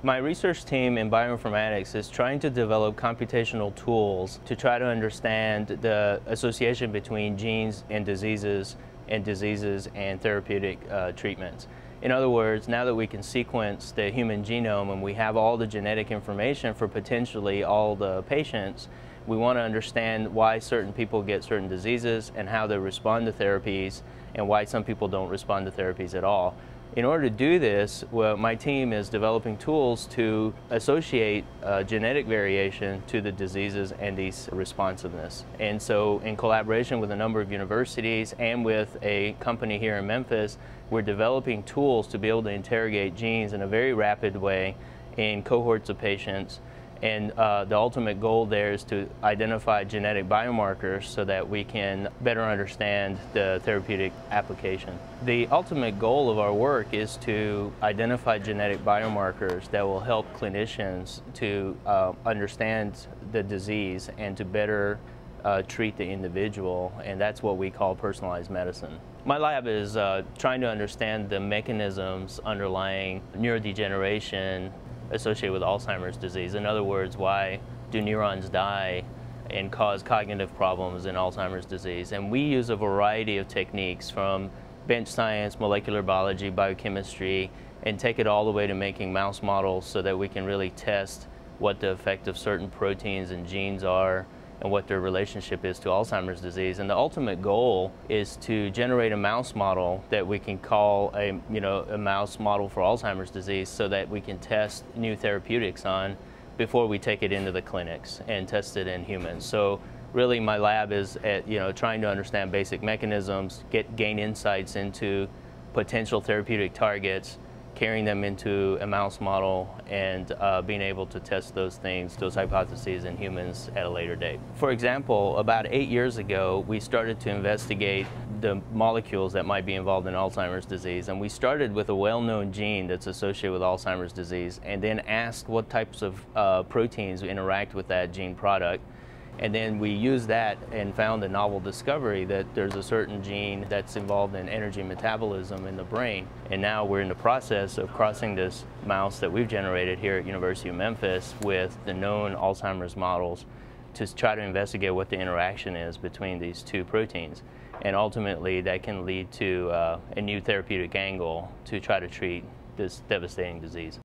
My research team in bioinformatics is trying to develop computational tools to try to understand the association between genes and diseases and therapeutic treatments. In other words, now that we can sequence the human genome and we have all the genetic information for potentially all the patients, we want to understand why certain people get certain diseases and how they respond to therapies and why some people don't respond to therapies at all. In order to do this, my team is developing tools to associate genetic variation to the diseases and these responsiveness. And so in collaboration with a number of universities and with a company here in Memphis, we're developing tools to be able to interrogate genes in a very rapid way in cohorts of patients. And the ultimate goal there is to identify genetic biomarkers so that we can better understand the therapeutic application. The ultimate goal of our work is to identify genetic biomarkers that will help clinicians to understand the disease and to better treat the individual, and that's what we call personalized medicine. My lab is trying to understand the mechanisms underlying neurodegeneration associated with Alzheimer's disease. In other words, why do neurons die and cause cognitive problems in Alzheimer's disease? And we use a variety of techniques from bench science, molecular biology, biochemistry, and take it all the way to making mouse models so that we can really test what the effect of certain proteins and genes are and what their relationship is to Alzheimer's disease. And the ultimate goal is to generate a mouse model that we can call a mouse model for Alzheimer's disease so that we can test new therapeutics on before we take it into the clinics and test it in humans. So really my lab is trying to understand basic mechanisms, gain insights into potential therapeutic targets, carrying them into a mouse model, and being able to test those hypotheses in humans at a later date. For example, about 8 years ago, we started to investigate the molecules that might be involved in Alzheimer's disease, and we started with a well-known gene that's associated with Alzheimer's disease, and then asked what types of proteins interact with that gene product. And then we used that and found a novel discovery that there's a certain gene that's involved in energy metabolism in the brain. And now we're in the process of crossing this mouse that we've generated here at University of Memphis with the known Alzheimer's models to try to investigate what the interaction is between these two proteins. And ultimately that can lead to a new therapeutic angle to try to treat this devastating disease.